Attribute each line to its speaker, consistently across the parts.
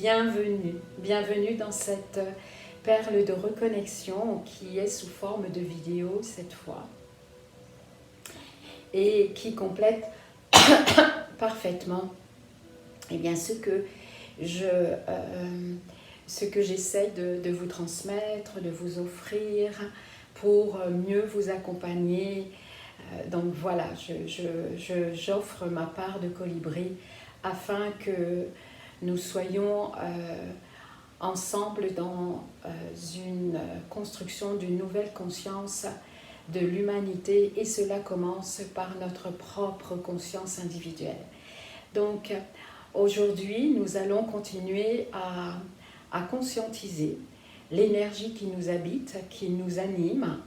Speaker 1: bienvenue. Bienvenue dans cette perle de reconnexion qui est sous forme de vidéo cette fois et qui complète parfaitement ce que j'essaie de vous transmettre, de vous offrir pour mieux vous accompagner. Donc voilà, j'offre ma part de colibri afin que nous soyons ensemble dans une construction d'une nouvelle conscience de l'humanité, et cela commence par notre propre conscience individuelle. Donc aujourd'hui, nous allons continuer à conscientiser l'énergie qui nous habite, qui nous anime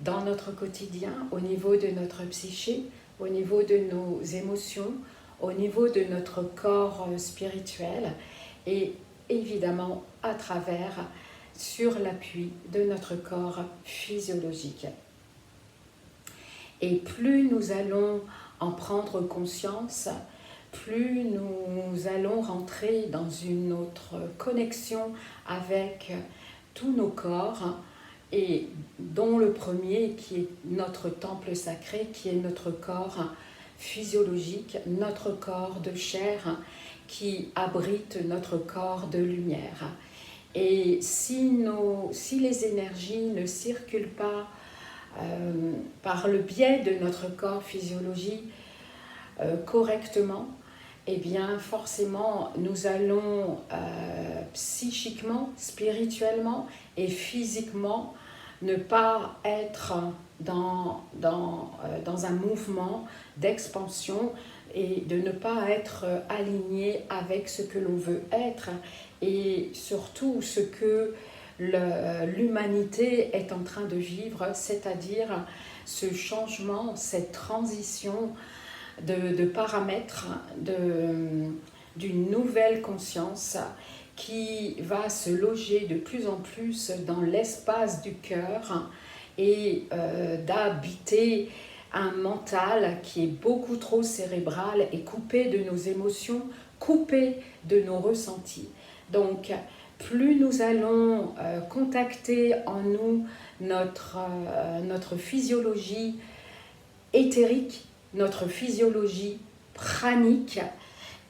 Speaker 1: dans notre quotidien, au niveau de notre psyché, au niveau de nos émotions, au niveau de notre corps spirituel et évidemment à travers, sur l'appui de notre corps physiologique. Et plus nous allons en prendre conscience, plus nous allons rentrer dans une autre connexion avec tous nos corps, et dont le premier qui est notre temple sacré, qui est notre corps physiologique, notre corps de chair qui abrite notre corps de lumière. Et si les énergies ne circulent pas par le biais de notre corps physiologique correctement, eh bien forcément nous allons psychiquement, spirituellement et physiquement ne pas être dans un mouvement d'expansion et de ne pas être aligné avec ce que l'on veut être et surtout ce que l'humanité est en train de vivre, c'est-à-dire ce changement, cette transition de paramètres d'une nouvelle conscience qui va se loger de plus en plus dans l'espace du cœur et d'habiter un mental qui est beaucoup trop cérébral et coupé de nos émotions, coupé de nos ressentis. Donc, plus nous allons contacter en nous notre physiologie éthérique, notre physiologie pranique,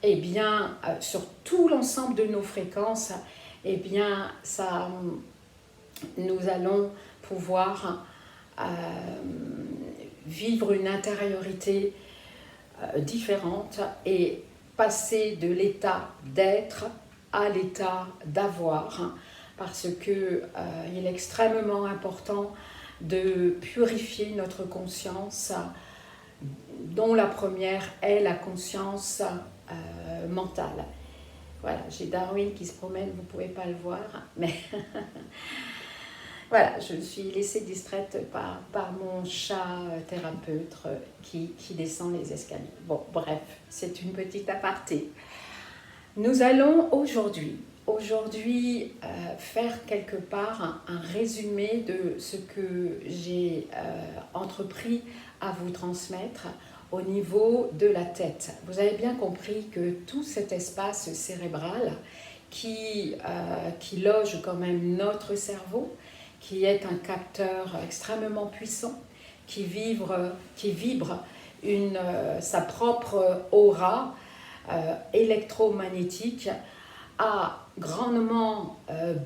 Speaker 1: eh bien, sur tout l'ensemble de nos fréquences, eh bien, nous allons pouvoir vivre une intériorité différente et passer de l'état d'être à l'état d'avoir, parce que il est extrêmement important de purifier notre conscience, dont la première est la conscience mentale. Voilà, j'ai Darwin qui se promène, vous ne pouvez pas le voir, mais voilà, je me suis laissée distraite par mon chat thérapeute qui descend les escaliers. Bon, bref, c'est une petite aparté. Nous allons aujourd'hui faire quelque part un résumé de ce que j'ai entrepris à vous transmettre au niveau de la tête. Vous avez bien compris que tout cet espace cérébral qui loge quand même notre cerveau, qui est un capteur extrêmement puissant, qui vibre sa propre aura électromagnétique, a grandement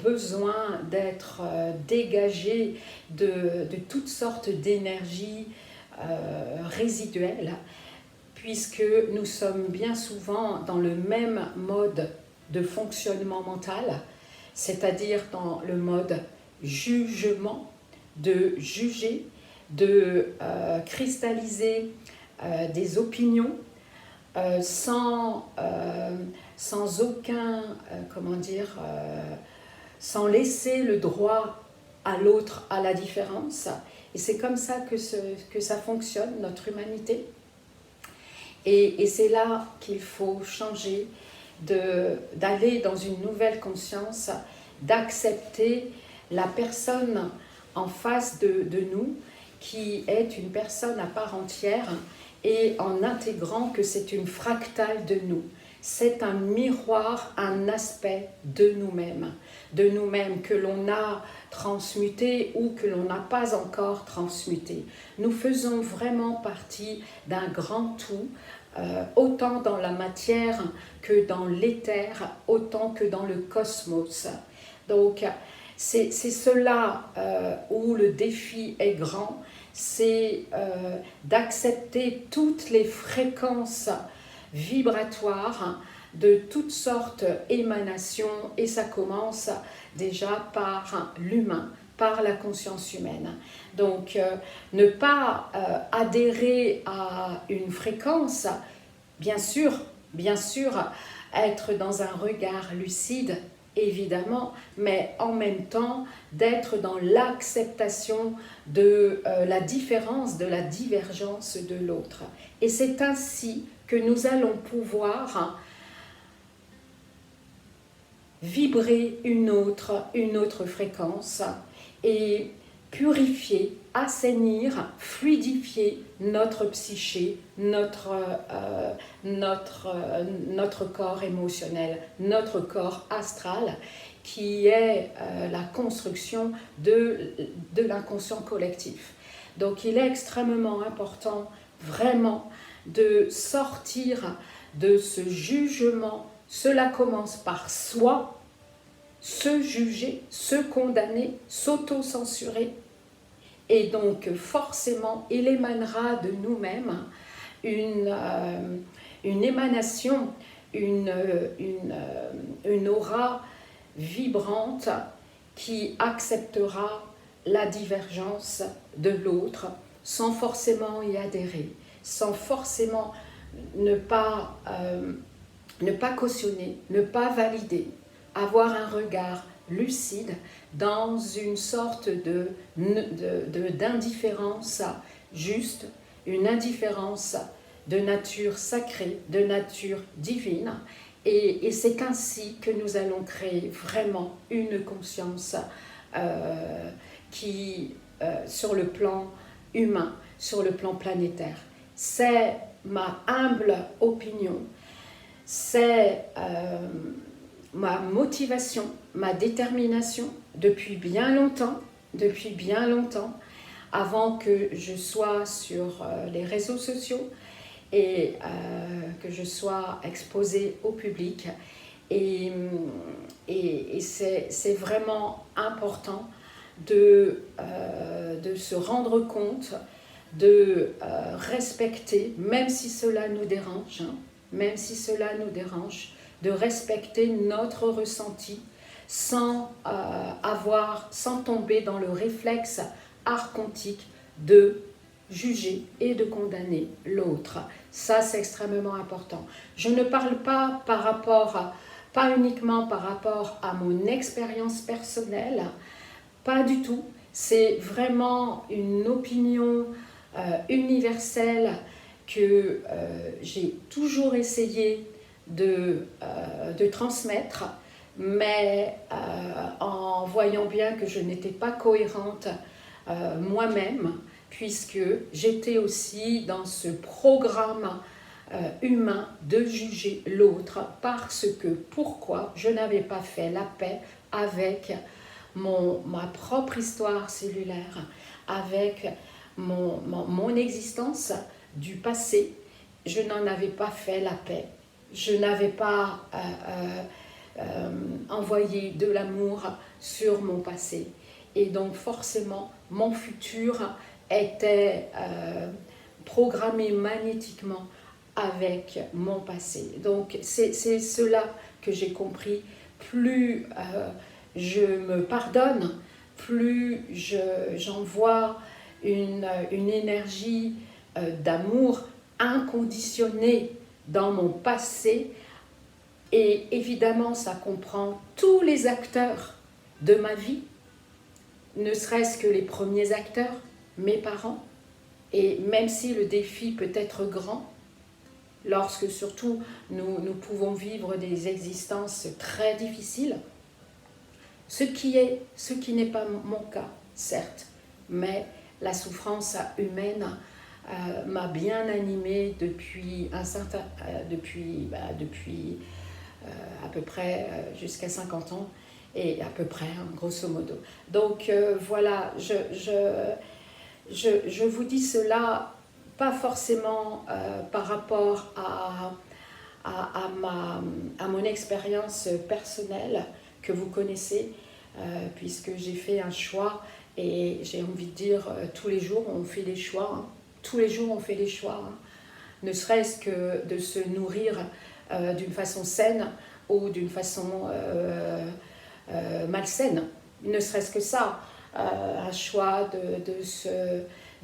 Speaker 1: besoin d'être dégagé de toutes sortes d'énergies résiduelles, puisque nous sommes bien souvent dans le même mode de fonctionnement mental, c'est-à-dire dans le mode jugement, de juger, de cristalliser des opinions sans aucun, sans laisser le droit à l'autre à la différence. Et c'est comme ça que ça fonctionne, notre humanité. Et c'est là qu'il faut changer, d'aller dans une nouvelle conscience, d'accepter la personne en face de nous, qui est une personne à part entière, et en intégrant que c'est une fractale de nous. c'est un miroir, un aspect de nous-mêmes que l'on a transmuté ou que l'on n'a pas encore transmuté. Nous faisons vraiment partie d'un grand tout, autant dans la matière que dans l'éther, autant que dans le cosmos. Donc, c'est cela où le défi est grand, c'est d'accepter toutes les fréquences vibratoires de toutes sortes d'émanations, et ça commence déjà par l'humain, par la conscience humaine. Donc, ne pas adhérer à une fréquence, bien sûr, être dans un regard lucide, évidemment, mais en même temps d'être dans l'acceptation de la différence, de la divergence de l'autre. Et c'est ainsi que nous allons pouvoir vibrer une autre fréquence et purifier, assainir, fluidifier notre psyché, notre corps émotionnel, notre corps astral, qui est la construction de l'inconscient collectif. Donc il est extrêmement important vraiment de sortir de ce jugement. Cela commence par soi, se juger, se condamner, s'auto-censurer. Et donc forcément, il émanera de nous-mêmes une émanation, une aura vibrante qui acceptera la divergence de l'autre sans forcément y adhérer, sans forcément ne pas cautionner, ne pas valider, avoir un regard lucide dans une sorte d'indifférence juste, une indifférence de nature sacrée, de nature divine. Et c'est ainsi que nous allons créer vraiment une conscience qui, sur le plan humain, sur le plan planétaire. C'est ma humble opinion, c'est ma motivation, ma détermination depuis bien longtemps, avant que je sois sur les réseaux sociaux et que je sois exposée au public. Et c'est vraiment important de se rendre compte, de respecter, même si cela nous dérange, de respecter notre ressenti sans tomber dans le réflexe archontique de juger et de condamner l'autre. Ça, c'est extrêmement important. Je ne parle pas pas uniquement par rapport à mon expérience personnelle, pas du tout. C'est vraiment une opinion universelle que j'ai toujours essayé de transmettre, mais en voyant bien que je n'étais pas cohérente moi-même, puisque j'étais aussi dans ce programme humain de juger l'autre pourquoi je n'avais pas fait la paix avec ma propre histoire cellulaire, avec mon existence du passé. Je n'en avais pas fait la paix. Je n'avais pas envoyé de l'amour sur mon passé. Et donc forcément, mon futur était programmé magnétiquement avec mon passé. Donc c'est cela que j'ai compris. Plus je me pardonne, plus j'envoie une énergie d'amour inconditionnée dans mon passé. Et évidemment, ça comprend tous les acteurs de ma vie, ne serait-ce que les premiers acteurs, mes parents. Et même si le défi peut être grand, lorsque surtout nous pouvons vivre des existences très difficiles, ce qui n'est pas mon cas, certes, mais la souffrance humaine m'a bien animée depuis à peu près jusqu'à 50 ans, et à peu près, hein, grosso modo. Donc voilà, je vous dis cela pas forcément par rapport à mon expérience personnelle que vous connaissez, puisque j'ai fait un choix, et j'ai envie de dire, tous les jours on fait des choix, hein. Tous les jours on fait des choix, hein. Ne serait-ce que de se nourrir d'une façon saine ou d'une façon malsaine, ne serait-ce que ça, un choix de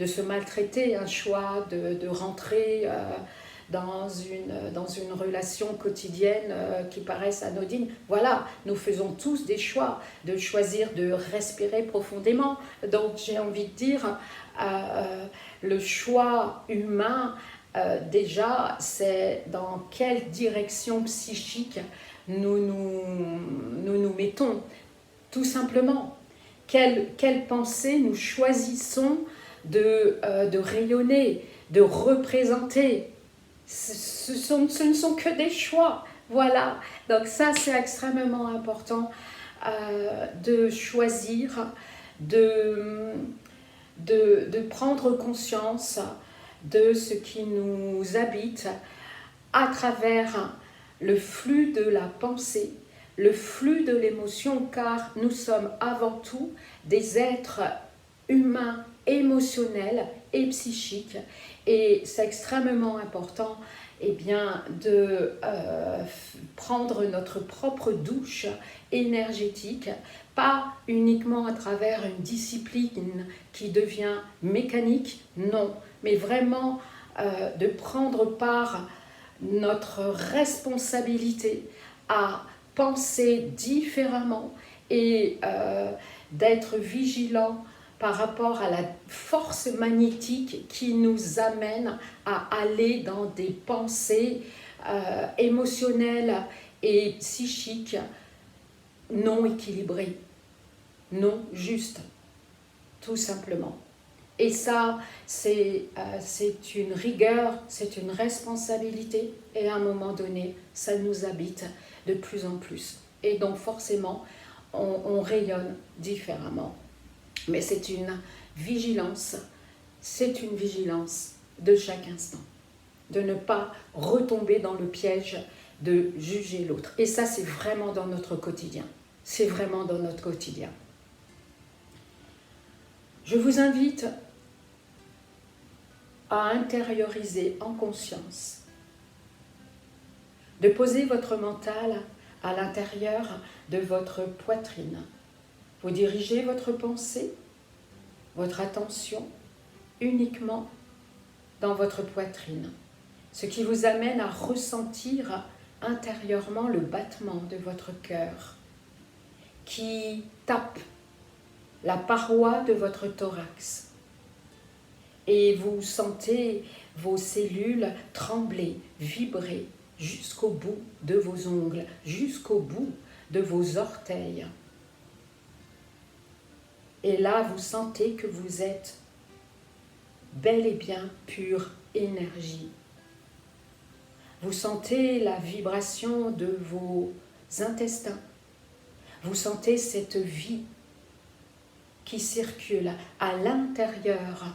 Speaker 1: se maltraiter, un choix de rentrer dans une relation quotidienne qui paraisse anodine. Voilà, nous faisons tous des choix, de choisir de respirer profondément. Donc j'ai envie de dire, le choix humain, déjà, c'est dans quelle direction psychique nous mettons, tout simplement. Quelle pensée nous choisissons de rayonner, de représenter. Ce ne sont que des choix. Voilà, donc ça c'est extrêmement important, de choisir, de prendre conscience de ce qui nous habite à travers le flux de la pensée, le flux de l'émotion, car nous sommes avant tout des êtres humains, émotionnels et psychiques, et c'est extrêmement important, eh bien, de prendre notre propre douche énergétique, pas uniquement à travers une discipline qui devient mécanique, non, mais vraiment de prendre part notre responsabilité à penser différemment, et d'être vigilant par rapport à la force magnétique qui nous amène à aller dans des pensées émotionnelles et psychiques non équilibrées, non justes, tout simplement. Et ça, c'est une rigueur, c'est une responsabilité, et à un moment donné, ça nous habite de plus en plus. Et donc forcément, on rayonne différemment. Mais c'est une vigilance de chaque instant, de ne pas retomber dans le piège de juger l'autre. Et ça, c'est vraiment dans notre quotidien. C'est vraiment dans notre quotidien. Je vous invite à intérioriser en conscience, de poser votre mental à l'intérieur de votre poitrine. Vous dirigez votre pensée, votre attention uniquement dans votre poitrine, ce qui vous amène à ressentir intérieurement le battement de votre cœur qui tape la paroi de votre thorax, et vous sentez vos cellules trembler, vibrer jusqu'au bout de vos ongles, jusqu'au bout de vos orteils. Et là, vous sentez que vous êtes bel et bien pure énergie. Vous sentez la vibration de vos intestins. Vous sentez cette vie qui circule à l'intérieur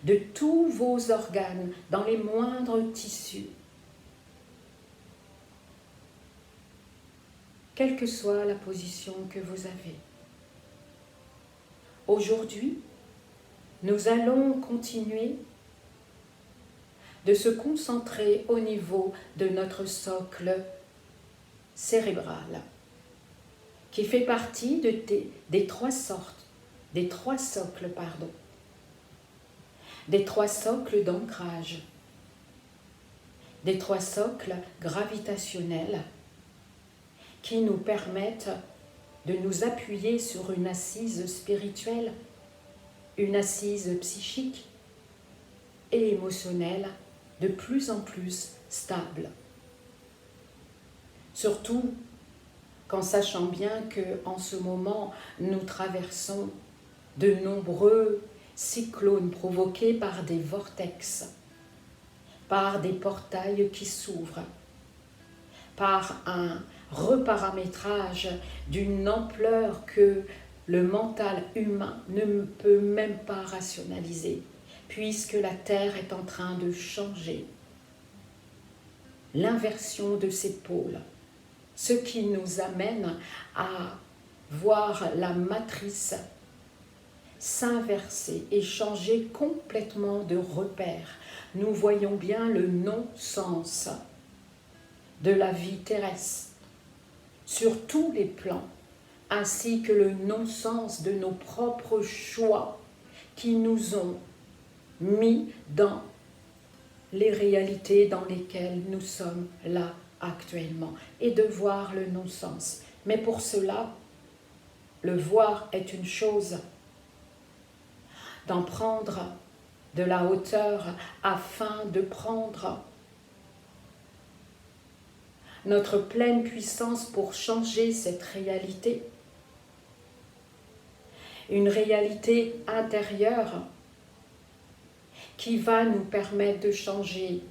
Speaker 1: de tous vos organes, dans les moindres tissus. Quelle que soit la position que vous avez. Aujourd'hui, nous allons continuer de se concentrer au niveau de notre socle cérébral, qui fait partie des trois socles, des trois socles d'ancrage, des trois socles gravitationnels qui nous permettent de nous appuyer sur une assise spirituelle, une assise psychique et émotionnelle de plus en plus stable. Surtout qu'en sachant bien qu'en ce moment, nous traversons de nombreux cyclones provoqués par des vortex, par des portails qui s'ouvrent, par un reparamétrage d'une ampleur que le mental humain ne peut même pas rationaliser, puisque la Terre est en train de changer. L'inversion de ses pôles, ce qui nous amène à voir la matrice s'inverser et changer complètement de repère. Nous voyons bien le non-sens de la vie terrestre sur tous les plans, ainsi que le non-sens de nos propres choix qui nous ont mis dans les réalités dans lesquelles nous sommes là actuellement, et de voir le non-sens. Mais pour cela, le voir est une chose, d'en prendre de la hauteur afin de prendre notre pleine puissance pour changer cette réalité. Une réalité intérieure qui va nous permettre de changer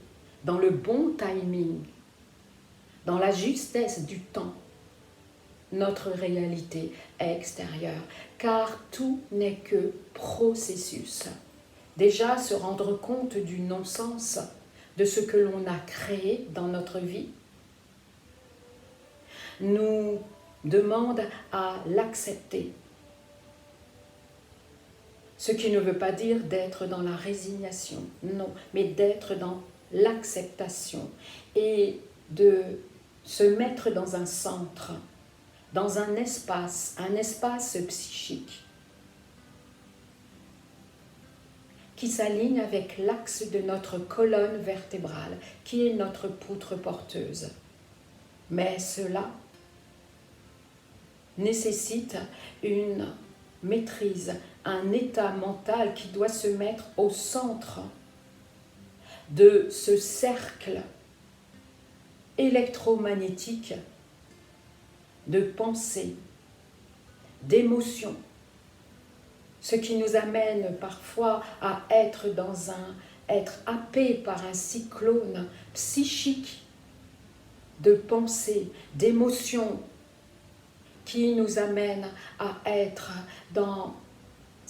Speaker 1: dans le bon timing, dans la justesse du temps, notre réalité extérieure, car tout n'est que processus. Déjà, se rendre compte du non-sens de ce que l'on a créé dans notre vie nous demande à l'accepter. Ce qui ne veut pas dire d'être dans la résignation, non, mais d'être dans l'acceptation et de se mettre dans un centre, dans un espace psychique qui s'aligne avec l'axe de notre colonne vertébrale, qui est notre poutre porteuse. Mais cela nécessite une maîtrise, un état mental qui doit se mettre au centre de ce cercle électromagnétique de pensée, d'émotion, ce qui nous amène parfois à être être happé par un cyclone psychique de pensée, d'émotion, qui nous amène à être dans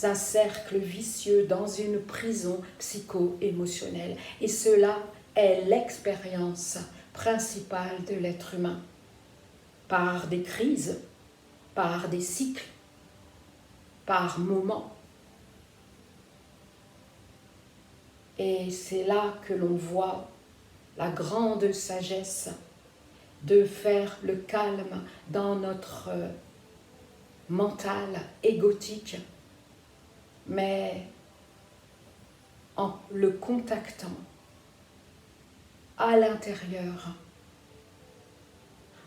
Speaker 1: un cercle vicieux, dans une prison psycho-émotionnelle. Et cela est l'expérience principale de l'être humain. Par des crises, par des cycles, par moments. Et c'est là que l'on voit la grande sagesse de faire le calme dans notre mental égotique, mais en le contactant à l'intérieur,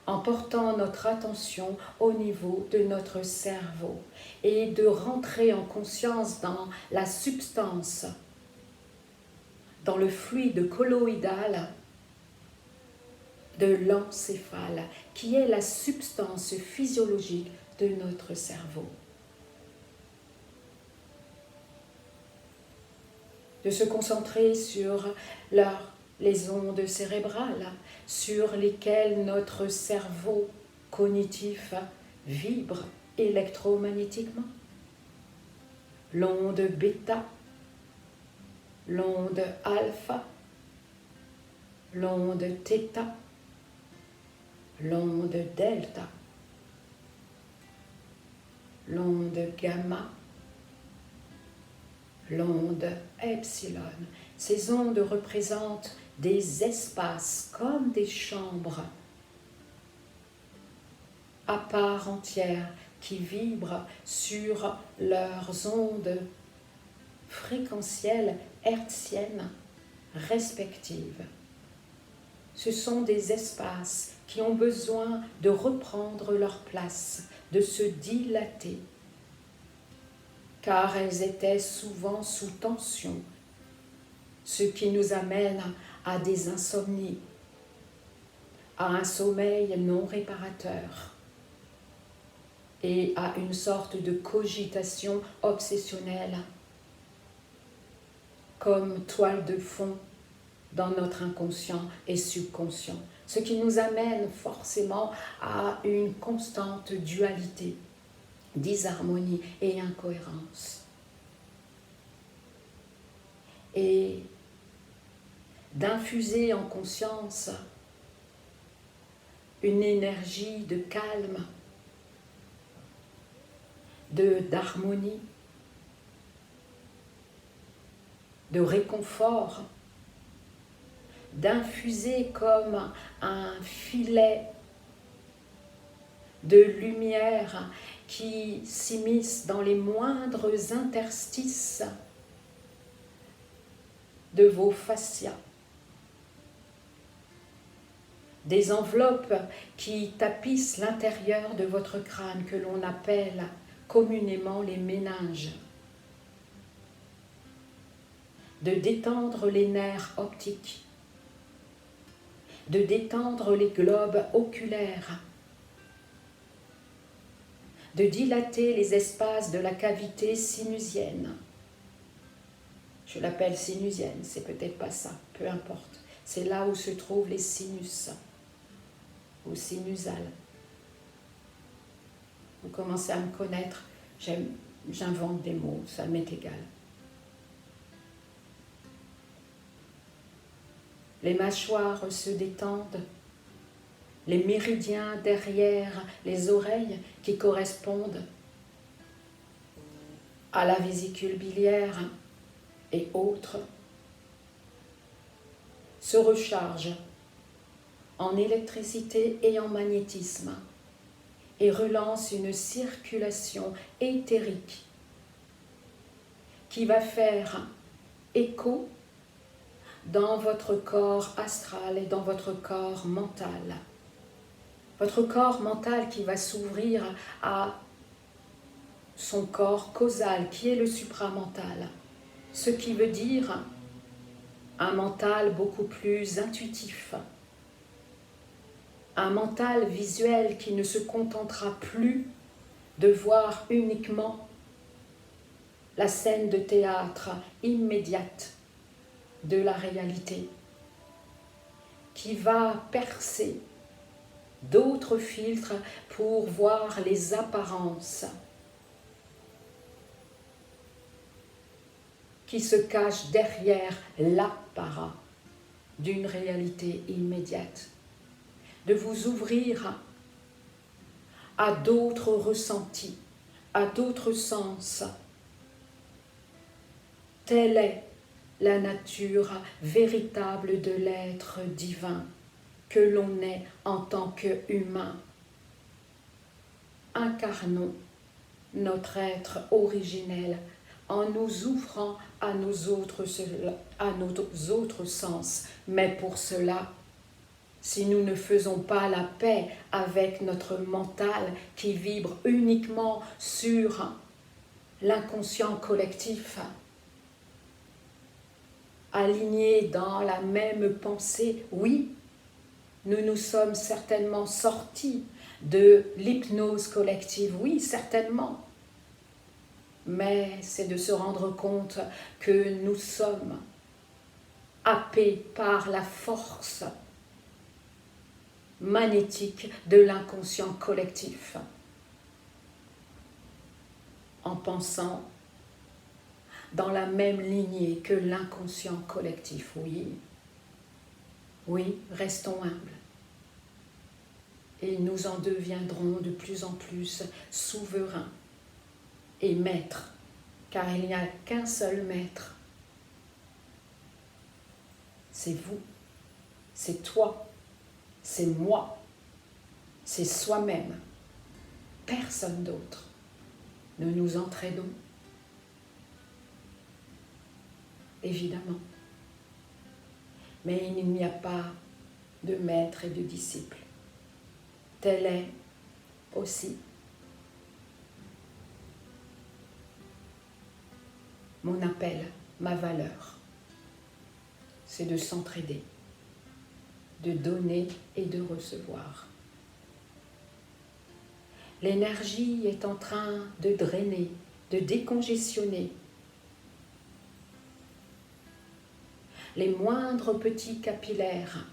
Speaker 1: en portant notre attention au niveau de notre cerveau et de rentrer en conscience dans la substance, dans le fluide colloïdal de l'encéphale, qui est la substance physiologique de notre cerveau. De se concentrer sur les ondes cérébrales, sur lesquelles notre cerveau cognitif vibre électromagnétiquement. L'onde bêta, l'onde alpha, l'onde θ, l'onde delta, l'onde gamma, l'onde epsilon. Ces ondes représentent des espaces comme des chambres à part entière qui vibrent sur leurs ondes fréquentielles hertziennes respectives. Ce sont des espaces qui ont besoin de reprendre leur place, de se dilater, car elles étaient souvent sous tension, ce qui nous amène à des insomnies, à un sommeil non réparateur et à une sorte de cogitation obsessionnelle comme toile de fond dans notre inconscient et subconscient, ce qui nous amène forcément à une constante dualité, disharmonie et incohérence. Et d'infuser en conscience une énergie de calme, d'harmonie, de réconfort, d'infuser comme un filet de lumière qui s'immisce dans les moindres interstices de vos fascias, des enveloppes qui tapissent l'intérieur de votre crâne que l'on appelle communément les méninges, de détendre les nerfs optiques, de détendre les globes oculaires, de dilater les espaces de la cavité sinusienne. Je l'appelle sinusienne, c'est peut-être pas ça, peu importe. C'est là où se trouvent les sinus, ou sinusales. Vous commencez à me connaître, j'invente des mots, ça m'est égal. Les mâchoires se détendent, les méridiens derrière les oreilles qui correspondent à la vésicule biliaire et autres se rechargent en électricité et en magnétisme et relancent une circulation éthérique qui va faire écho dans votre corps astral et dans votre corps mental. Votre corps mental qui va s'ouvrir à son corps causal, qui est le supramental. Ce qui veut dire un mental beaucoup plus intuitif. Un mental visuel qui ne se contentera plus de voir uniquement la scène de théâtre immédiate de la réalité, qui va percer d'autres filtres pour voir les apparences qui se cachent derrière l'apparat d'une réalité immédiate, de vous ouvrir à d'autres ressentis, à d'autres sens. Telle est la nature véritable de l'être divin que l'on est en tant qu'humain. Incarnons notre être originel en nous ouvrant à nos autres sens. Mais pour cela, si nous ne faisons pas la paix avec notre mental qui vibre uniquement sur l'inconscient collectif, aligné dans la même pensée, oui, nous nous sommes certainement sortis de l'hypnose collective, oui, certainement. Mais c'est de se rendre compte que nous sommes happés par la force magnétique de l'inconscient collectif, en pensant dans la même lignée que l'inconscient collectif. Oui, oui, restons humbles. Et nous en deviendrons de plus en plus souverains et maîtres, car il n'y a qu'un seul maître. C'est vous, c'est toi, c'est moi, c'est soi-même, personne d'autre. Nous nous entraînons, évidemment. Mais il n'y a pas de maître et de disciple. Tel est aussi mon appel, ma valeur. C'est de s'entraider, de donner et de recevoir. L'énergie est en train de drainer, de décongestionner. les moindres petits capillaires,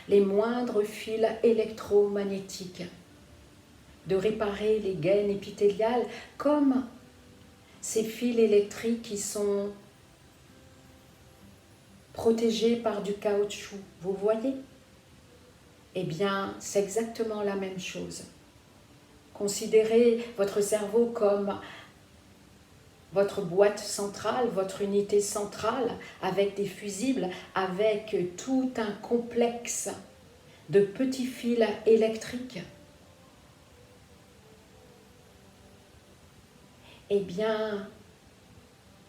Speaker 1: les moindres fils électromagnétiques, de réparer les gaines épithéliales comme ces fils électriques qui sont protégés par du caoutchouc. Vous voyez? Eh bien, c'est exactement la même chose. Considérez votre cerveau comme votre boîte centrale, votre unité centrale, avec des fusibles, avec tout un complexe de petits fils électriques. Eh bien,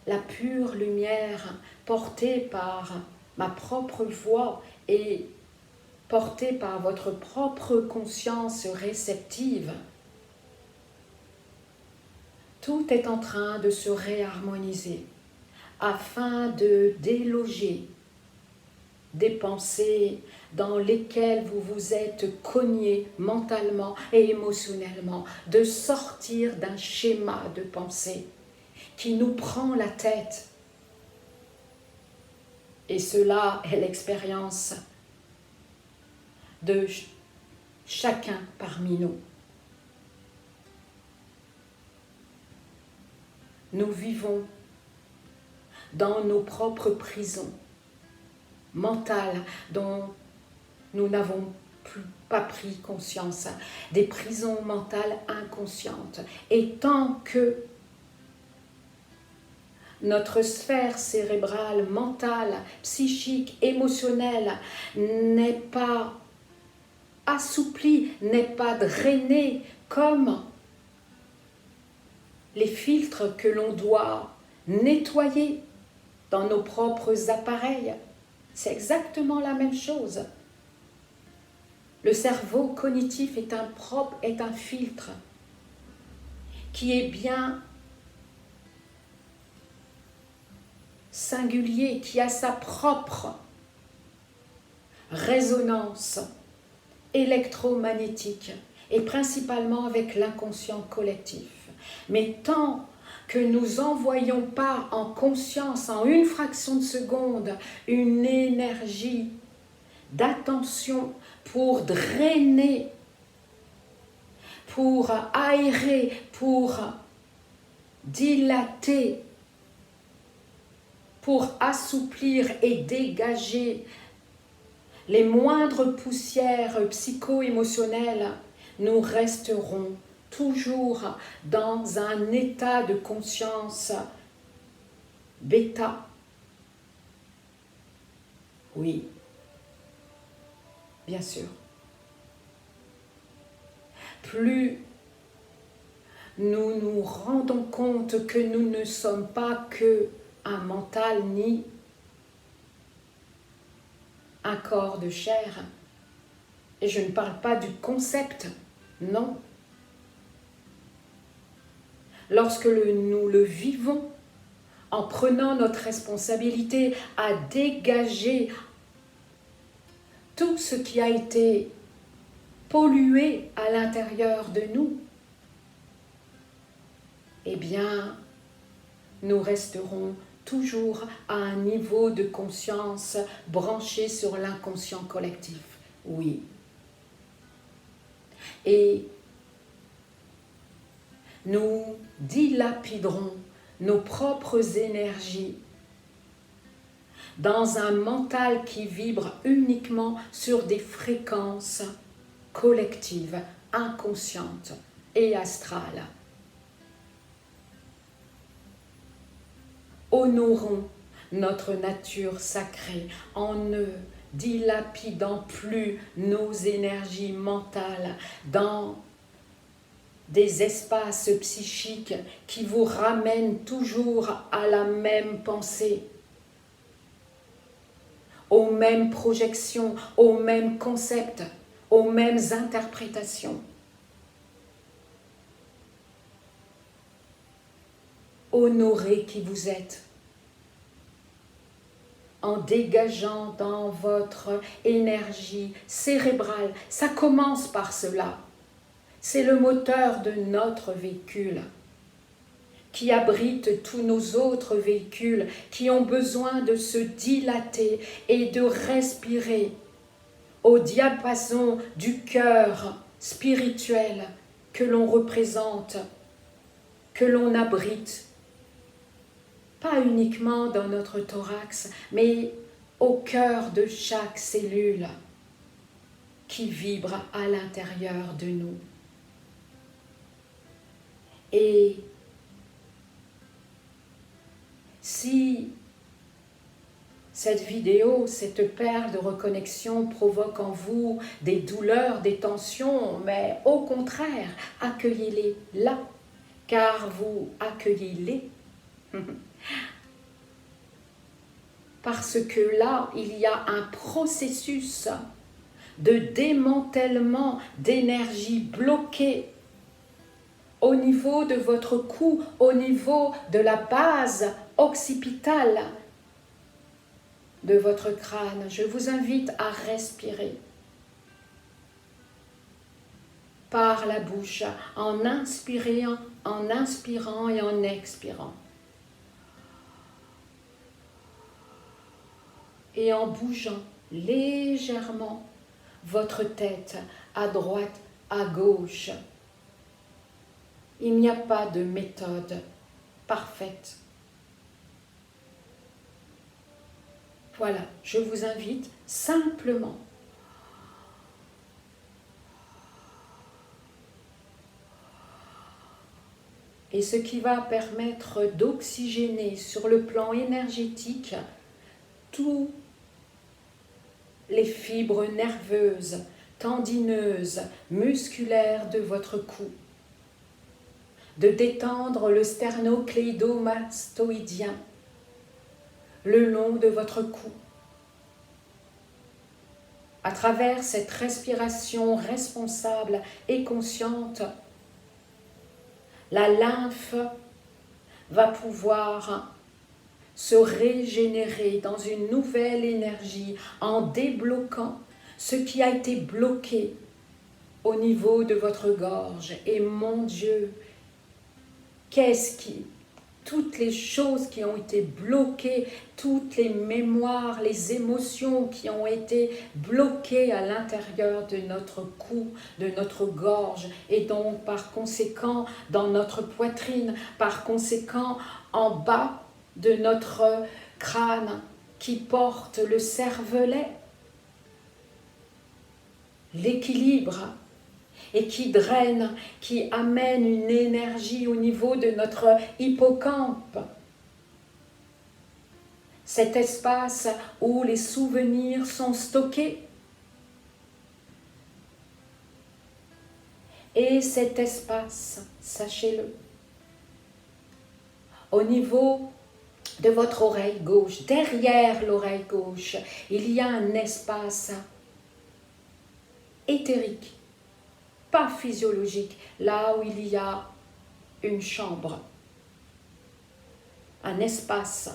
Speaker 1: la pure lumière portée par ma propre voix et portée par votre propre conscience réceptive, tout est en train de se réharmoniser afin de déloger des pensées dans lesquelles vous vous êtes cogné mentalement et émotionnellement, de sortir d'un schéma de pensée qui nous prend la tête. Et cela est l'expérience de chacun parmi nous. Nous vivons dans nos propres prisons mentales dont nous n'avons pas pris conscience, des prisons mentales inconscientes. Et tant que notre sphère cérébrale, mentale, psychique, émotionnelle n'est pas assouplie, n'est pas drainée comme les filtres que l'on doit nettoyer dans nos propres appareils, c'est exactement la même chose. Le cerveau cognitif est un filtre qui est bien singulier, qui a sa propre résonance électromagnétique et principalement avec l'inconscient collectif. Mais tant que nous n'envoyons pas en conscience, en une fraction de seconde, une énergie d'attention pour drainer, pour aérer, pour dilater, pour assouplir et dégager les moindres poussières psycho-émotionnelles, nous resterons toujours dans un état de conscience bêta. Oui, bien sûr. Plus nous nous rendons compte que nous ne sommes pas que un mental ni un corps de chair, et je ne parle pas du concept, non. Lorsque nous le vivons, en prenant notre responsabilité à dégager tout ce qui a été pollué à l'intérieur de nous, eh bien, nous resterons toujours à un niveau de conscience branché sur l'inconscient collectif. Oui. Et nous dilapiderons nos propres énergies dans un mental qui vibre uniquement sur des fréquences collectives, inconscientes et astrales. Honorons notre nature sacrée en ne dilapidant plus nos énergies mentales dans des espaces psychiques qui vous ramènent toujours à la même pensée, aux mêmes projections, aux mêmes concepts, aux mêmes interprétations. Honorez qui vous êtes en dégageant dans votre énergie cérébrale. Ça commence par cela. C'est le moteur de notre véhicule qui abrite tous nos autres véhicules, qui ont besoin de se dilater et de respirer au diapason du cœur spirituel que l'on représente, que l'on abrite, pas uniquement dans notre thorax, mais au cœur de chaque cellule qui vibre à l'intérieur de nous. Et si cette vidéo, cette perle de reconnexion provoque en vous des douleurs, des tensions, mais au contraire, accueillez-les là, car vous accueillez-les. Parce que là, il y a un processus de démantèlement d'énergie bloquée au niveau de votre cou, au niveau de la base occipitale de votre crâne. Je vous invite à respirer par la bouche, en inspirant et en expirant. Et en bougeant légèrement votre tête à droite, à gauche. Il n'y a pas de méthode parfaite. Voilà, je vous invite simplement et ce qui va permettre d'oxygéner sur le plan énergétique tous les fibres nerveuses, tendineuses, musculaires de votre cou, de détendre le sternocléidomastoïdien le long de votre cou. À travers cette respiration responsable et consciente, la lymphe va pouvoir se régénérer dans une nouvelle énergie en débloquant ce qui a été bloqué au niveau de votre gorge. Et mon Dieu, toutes les choses qui ont été bloquées, toutes les mémoires, les émotions qui ont été bloquées à l'intérieur de notre cou, de notre gorge, et donc par conséquent dans notre poitrine, par conséquent en bas de notre crâne qui porte le cervelet, l'équilibre, et qui draine, qui amène une énergie au niveau de notre hippocampe. Cet espace où les souvenirs sont stockés. Et cet espace, sachez-le, au niveau de votre oreille gauche, derrière l'oreille gauche, il y a un espace éthérique, pas physiologique, là où il y a une chambre, un espace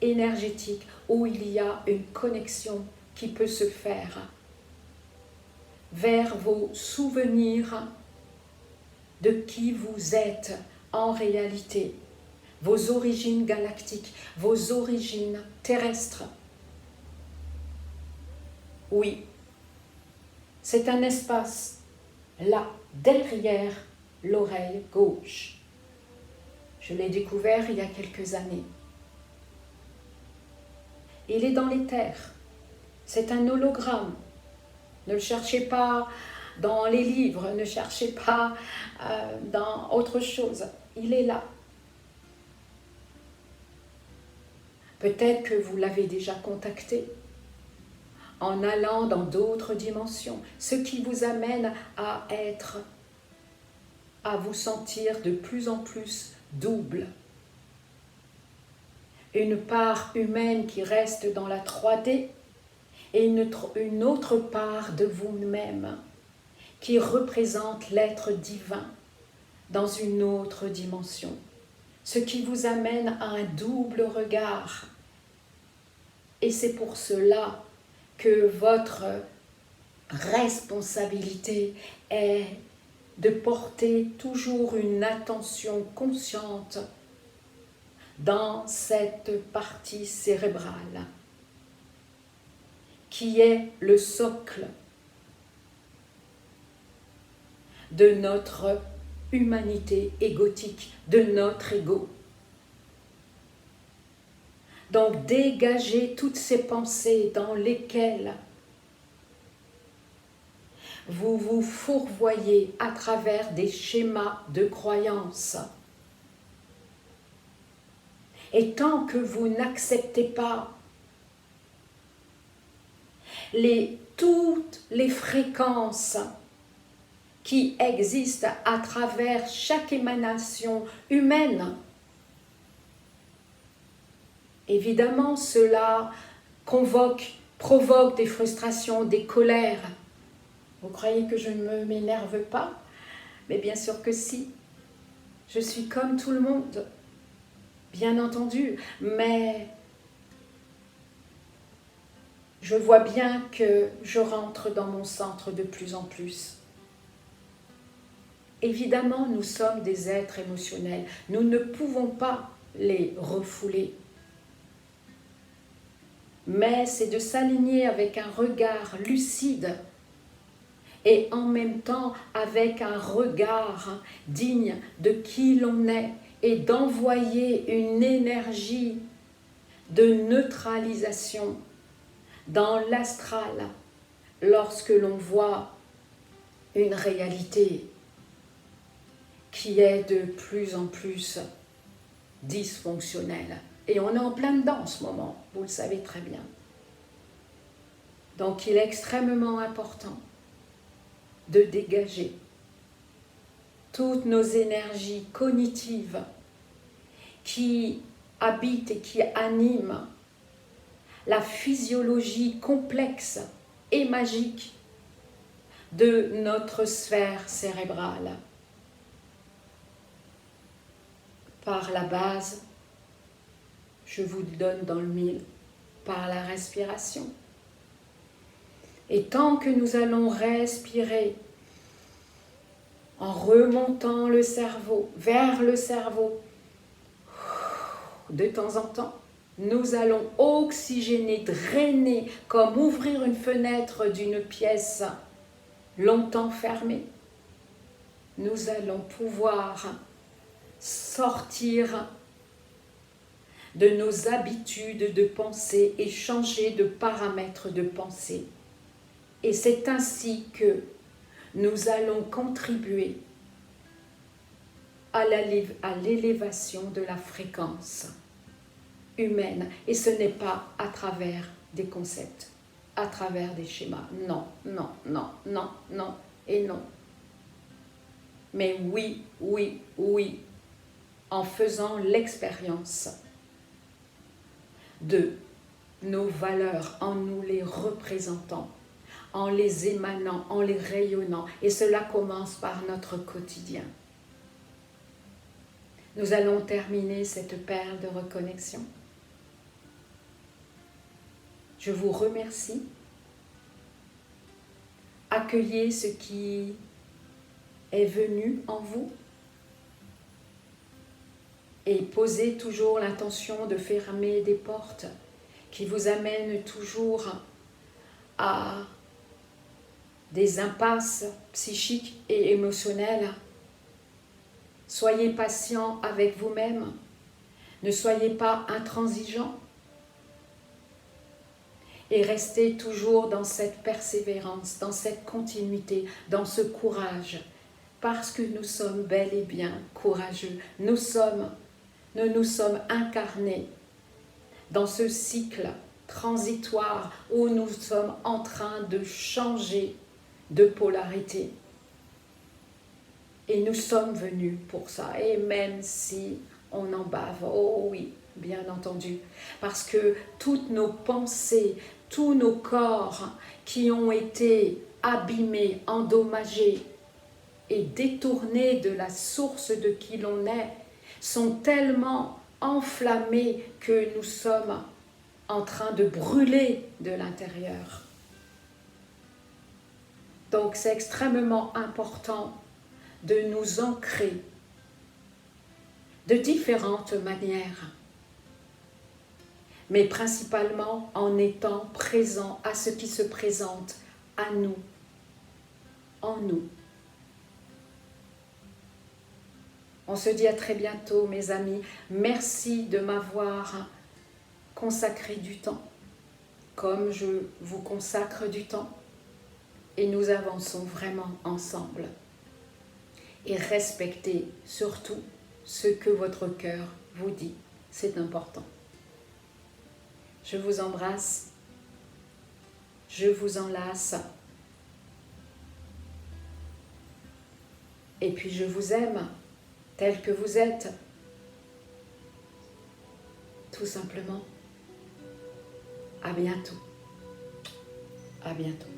Speaker 1: énergétique où il y a une connexion qui peut se faire vers vos souvenirs de qui vous êtes en réalité, vos origines galactiques, vos origines terrestres. Oui, c'est un espace là, derrière l'oreille gauche. Je l'ai découvert il y a quelques années. Il est dans l'éther. C'est un hologramme. Ne le cherchez pas dans les livres, ne cherchez pas dans autre chose. Il est là. Peut-être que vous l'avez déjà contacté en allant dans d'autres dimensions, ce qui vous amène à vous sentir de plus en plus double. Une part humaine qui reste dans la 3D et une autre part de vous-même qui représente l'être divin dans une autre dimension. Ce qui vous amène à un double regard. Et c'est pour cela que votre responsabilité est de porter toujours une attention consciente dans cette partie cérébrale qui est le socle de notre humanité égotique, de notre ego. Donc dégagez toutes ces pensées dans lesquelles vous vous fourvoyez à travers des schémas de croyances. Et tant que vous n'acceptez pas toutes les fréquences qui existent à travers chaque émanation humaine, évidemment cela provoque des frustrations, des colères. Vous croyez que je ne m'énerve pas? Mais bien sûr que si. Je suis comme tout le monde, bien entendu, mais je vois bien que je rentre dans mon centre de plus en plus. Évidemment, nous sommes des êtres émotionnels. Nous ne pouvons pas les refouler. Mais c'est de s'aligner avec un regard lucide et en même temps avec un regard digne de qui l'on est et d'envoyer une énergie de neutralisation dans l'astral lorsque l'on voit une réalité qui est de plus en plus dysfonctionnelle. Et on est en plein dedans en ce moment, vous le savez très bien. Donc il est extrêmement important de dégager toutes nos énergies cognitives qui habitent et qui animent la physiologie complexe et magique de notre sphère cérébrale. Par la base, je vous le donne dans le mille, par la respiration. Et tant que nous allons respirer en remontant le cerveau, vers le cerveau, de temps en temps, nous allons oxygéner, drainer, comme ouvrir une fenêtre d'une pièce longtemps fermée. Nous allons pouvoir sortir de nos habitudes de pensée et changer de paramètres de pensée. Et c'est ainsi que nous allons contribuer à l'élévation de la fréquence humaine. Et ce n'est pas à travers des concepts, à travers des schémas. Non, non, non, non, non et non. Mais oui, oui, oui, en faisant l'expérience de nos valeurs, en nous les représentant, en les émanant, en les rayonnant. Et cela commence par notre quotidien. Nous allons terminer cette perle de reconnexion. Je vous remercie. Accueillez ce qui est venu en vous et posez toujours l'intention de fermer des portes qui vous amènent toujours à des impasses psychiques et émotionnelles. Soyez patient avec vous-même. Ne soyez pas intransigeant. Et restez toujours dans cette persévérance, dans cette continuité, dans ce courage. Parce que nous sommes bel et bien courageux. Nous nous sommes incarnés dans ce cycle transitoire où nous sommes en train de changer de polarité. Et nous sommes venus pour ça. Et même si on en bave, oh oui, bien entendu. Parce que toutes nos pensées, tous nos corps qui ont été abîmés, endommagés et détournés de la source de qui l'on est, sont tellement enflammés que nous sommes en train de brûler de l'intérieur. Donc c'est extrêmement important de nous ancrer de différentes manières, mais principalement en étant présent à ce qui se présente à nous, en nous. On se dit à très bientôt, mes amis. Merci de m'avoir consacré du temps, comme je vous consacre du temps. Et nous avançons vraiment ensemble. Et respectez surtout ce que votre cœur vous dit. C'est important. Je vous embrasse. Je vous enlace. Et puis je vous aime tel que vous êtes. Tout simplement. À bientôt. À bientôt.